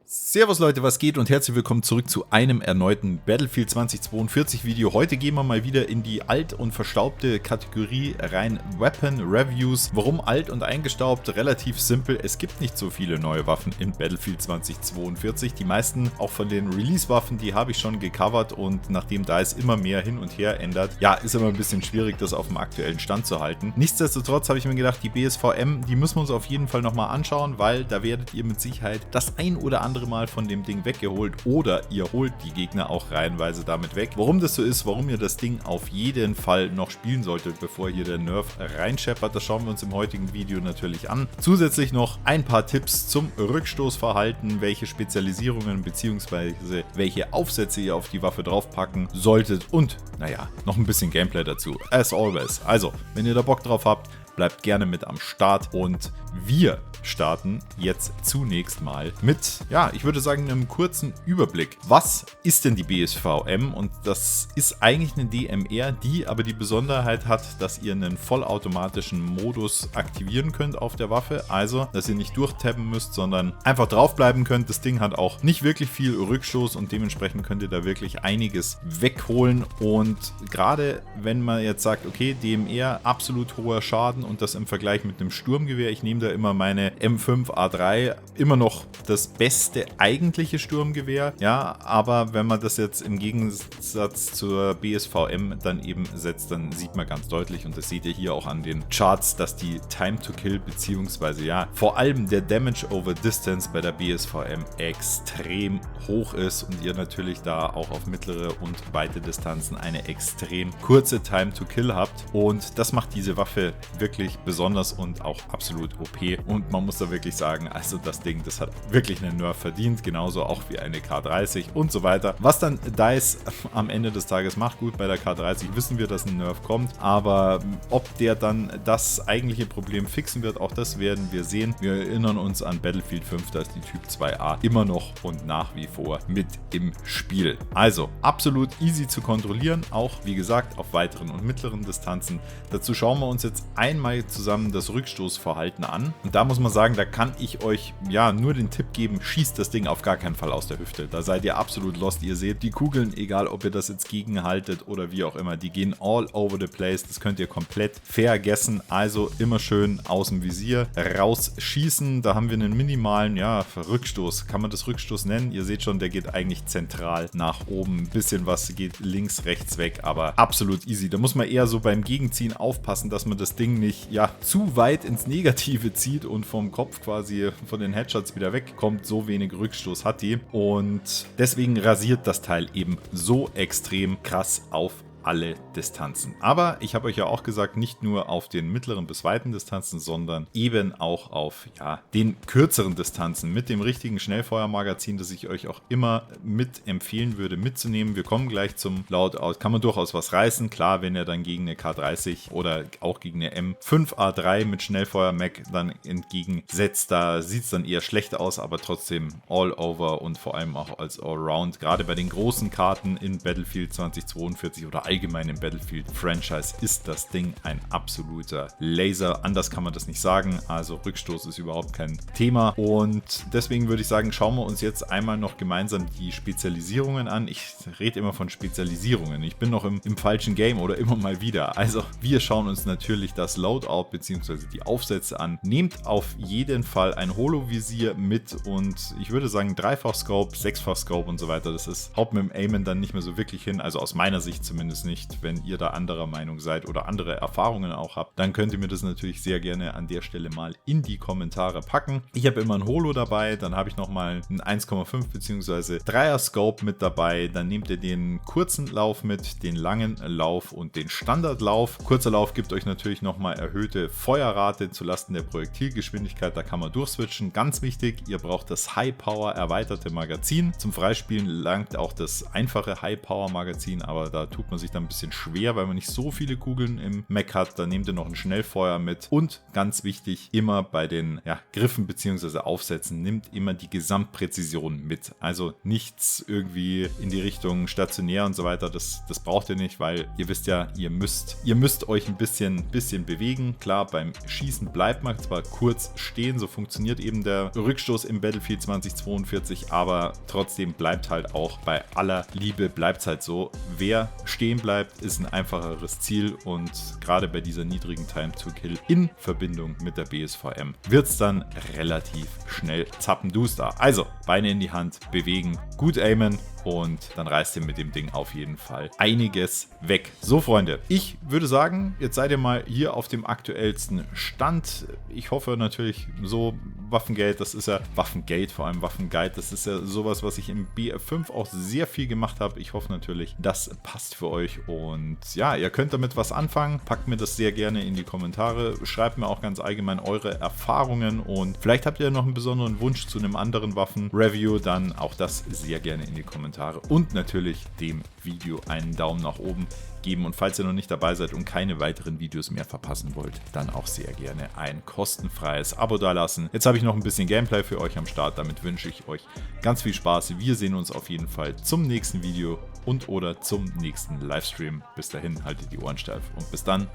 Servus Leute, was geht und herzlich willkommen zurück zu einem erneuten Battlefield 2042 Video. Heute gehen wir mal wieder in die alt und verstaubte Kategorie rein, Weapon Reviews. Warum alt und eingestaubt? Relativ simpel, es gibt nicht so viele neue Waffen in Battlefield 2042. Die meisten, auch von den Release-Waffen, die habe ich schon gecovert und nachdem da es immer mehr hin und her ändert, ja, ist immer ein bisschen schwierig, das auf dem aktuellen Stand zu halten. Nichtsdestotrotz habe ich mir gedacht, die BSVM, die müssen wir uns auf jeden Fall nochmal anschauen, weil da werdet ihr mit Sicherheit das ein oder andere Mal von dem Ding weggeholt oder ihr holt die Gegner auch reihenweise damit weg. Warum das so ist, warum ihr das Ding auf jeden Fall noch spielen solltet, bevor hier der Nerf reinscheppert, das schauen wir uns im heutigen Video natürlich an. Zusätzlich noch ein paar Tipps zum Rückstoßverhalten, welche Spezialisierungen bzw. welche Aufsätze ihr auf die Waffe draufpacken solltet und, naja, noch ein bisschen Gameplay dazu. As always. Also, wenn ihr da Bock drauf habt, bleibt gerne mit am Start und wir starten jetzt zunächst mal mit, ja, ich würde sagen, einem kurzen Überblick. Was ist denn die BSVM? Und das ist eigentlich eine DMR, die aber die Besonderheit hat, dass ihr einen vollautomatischen Modus aktivieren könnt auf der Waffe. Also, dass ihr nicht durchtabben müsst, sondern einfach draufbleiben könnt. Das Ding hat auch nicht wirklich viel Rückstoß und dementsprechend könnt ihr da wirklich einiges wegholen. Und gerade wenn man jetzt sagt, okay, DMR, absolut hoher Schaden und das im Vergleich mit einem Sturmgewehr, ich nehme da immer meine M5A3, immer noch das beste eigentliche Sturmgewehr, ja, aber wenn man das jetzt im Gegensatz zur BSVM dann eben setzt, dann sieht man ganz deutlich, und das seht ihr hier auch an den Charts, dass die Time to Kill beziehungsweise ja, vor allem der Damage over Distance bei der BSVM extrem hoch ist und ihr natürlich da auch auf mittlere und weite Distanzen eine extrem kurze Time to Kill habt, und das macht diese Waffe wirklich besonders und auch absolut OP, und man muss da wirklich sagen, also das Ding, das hat wirklich einen Nerf verdient, genauso auch wie eine K30 und so weiter. Was dann DICE am Ende des Tages macht, gut, bei der K30 wissen wir, dass ein Nerf kommt, aber ob der dann das eigentliche Problem fixen wird, auch das werden wir sehen. Wir erinnern uns an Battlefield 5, da ist die Typ 2A immer noch und nach wie vor mit im Spiel. Also absolut easy zu kontrollieren, auch wie gesagt auf weiteren und mittleren Distanzen. Dazu schauen wir uns jetzt einmal zusammen das Rückstoßverhalten an, und da muss man sagen, da kann ich euch ja nur den Tipp geben, schießt das Ding auf gar keinen Fall aus der Hüfte. Da seid ihr absolut lost. Ihr seht die Kugeln, egal ob ihr das jetzt gegenhaltet oder wie auch immer, die gehen all over the place. Das könnt ihr komplett vergessen. Also immer schön aus dem Visier rausschießen. Da haben wir einen minimalen, ja, Rückstoß. Kann man das Rückstoß nennen? Ihr seht schon, der geht eigentlich zentral nach oben. Ein bisschen was geht links, rechts weg, aber absolut easy. Da muss man eher so beim Gegenziehen aufpassen, dass man das Ding nicht, ja, zu weit ins Negative zieht und vom Kopf quasi von den Headshots wieder wegkommt. So wenig Rückstoß hat die, und deswegen rasiert das Teil eben so extrem krass auf alle Distanzen. Aber ich habe euch ja auch gesagt, nicht nur auf den mittleren bis weiten Distanzen, sondern eben auch auf, ja, den kürzeren Distanzen mit dem richtigen Schnellfeuermagazin, das ich euch auch immer mit empfehlen würde mitzunehmen. Wir kommen gleich zum Loadout. Kann man durchaus was reißen. Klar, wenn er dann gegen eine K30 oder auch gegen eine M5A3 mit Schnellfeuer-Mag dann entgegensetzt, da sieht es dann eher schlecht aus, aber trotzdem all over und vor allem auch als Allround. Gerade bei den großen Karten in Battlefield 2042 oder allgemein im Battlefield-Franchise ist das Ding ein absoluter Laser. Anders kann man das nicht sagen. Also Rückstoß ist überhaupt kein Thema. Und deswegen würde ich sagen, schauen wir uns jetzt einmal noch gemeinsam die Spezialisierungen an. Ich rede immer von Spezialisierungen. Ich bin noch im falschen Game oder immer mal wieder. Also wir schauen uns natürlich das Loadout bzw. die Aufsätze an. Nehmt auf jeden Fall ein Holovisier mit und ich würde sagen Dreifach-Scope, Sechsfach-Scope und so weiter. Das haut mit dem Aimen dann nicht mehr so wirklich hin. Also aus meiner Sicht zumindest nicht. Wenn ihr da anderer Meinung seid oder andere Erfahrungen auch habt, dann könnt ihr mir das natürlich sehr gerne an der Stelle mal in die Kommentare packen. Ich habe immer ein Holo dabei, dann habe ich nochmal einen 1,5 bzw. 3er Scope mit dabei. Dann nehmt ihr den kurzen Lauf mit, den langen Lauf und den Standardlauf. Kurzer Lauf gibt euch natürlich nochmal erhöhte Feuerrate zulasten der Projektilgeschwindigkeit. Da kann man durchswitchen. Ganz wichtig, ihr braucht das High Power erweiterte Magazin. Zum Freispielen langt auch das einfache High Power Magazin, aber da tut man sich dann ein bisschen schwer, weil man nicht so viele Kugeln im Mech hat. Dann nehmt ihr noch ein Schnellfeuer mit. Und ganz wichtig, immer bei den Griffen bzw. Aufsätzen, nimmt immer die Gesamtpräzision mit. Also nichts irgendwie in die Richtung stationär und so weiter. Das braucht ihr nicht, weil ihr wisst ja, ihr müsst euch ein bisschen bewegen. Klar, beim Schießen bleibt man zwar kurz stehen, so funktioniert eben der Rückstoß im Battlefield 2042, aber trotzdem bleibt halt auch bei aller Liebe, bleibt es halt so. Wer stehen bleibt, ist ein einfacheres Ziel und gerade bei dieser niedrigen Time to Kill in Verbindung mit der BSVM wird es dann relativ schnell zappenduster. Also Beine in die Hand, bewegen, gut aimen und dann reißt ihr mit dem Ding auf jeden Fall einiges weg. So, Freunde, ich würde sagen, jetzt seid ihr mal hier auf dem aktuellsten Stand. Ich hoffe natürlich so, Waffengate, das ist ja Waffengate, vor allem Waffenguide, das ist ja sowas, was ich im BF5 auch sehr viel gemacht habe. Ich hoffe natürlich, das passt für euch und ja, ihr könnt damit was anfangen. Packt mir das sehr gerne in die Kommentare. Schreibt mir auch ganz allgemein eure Erfahrungen und vielleicht habt ihr noch einen besonderen Wunsch zu einem anderen Waffen-Review, dann auch das sehr gerne in die Kommentare und natürlich dem Video einen Daumen nach oben geben. Und falls ihr noch nicht dabei seid und keine weiteren Videos mehr verpassen wollt, dann auch sehr gerne ein kostenfreies Abo dalassen. Jetzt habe ich noch ein bisschen Gameplay für euch am Start. Damit wünsche ich euch ganz viel Spaß. Wir sehen uns auf jeden Fall zum nächsten Video und oder zum nächsten Livestream. Bis dahin, haltet die Ohren steif und bis dann,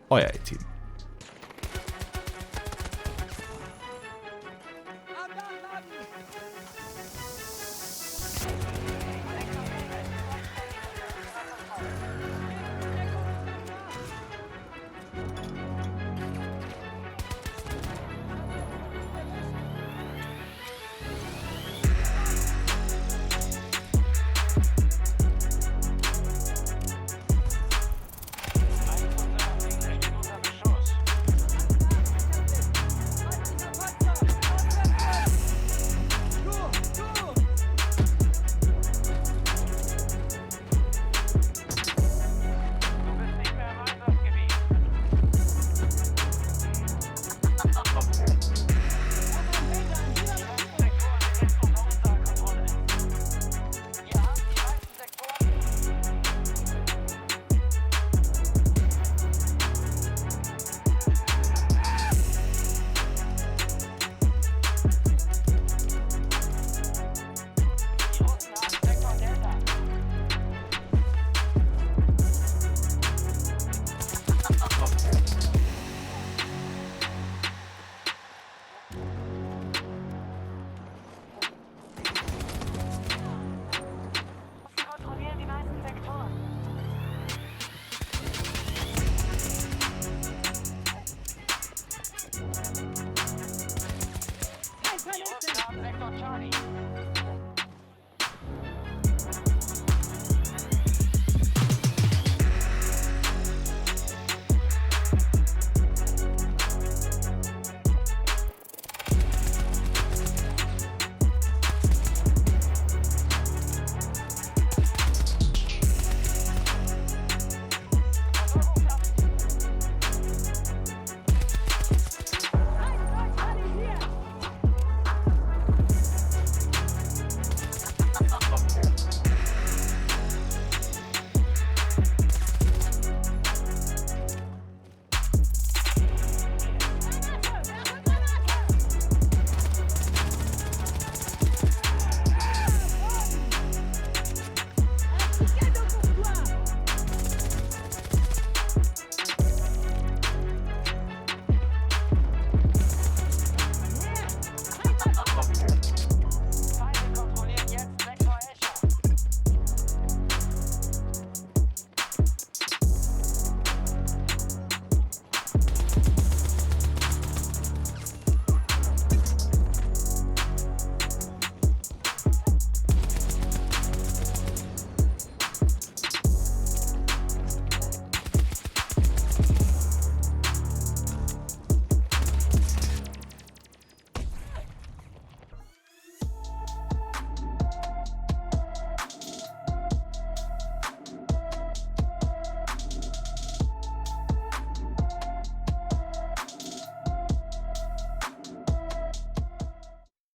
euer A-Team.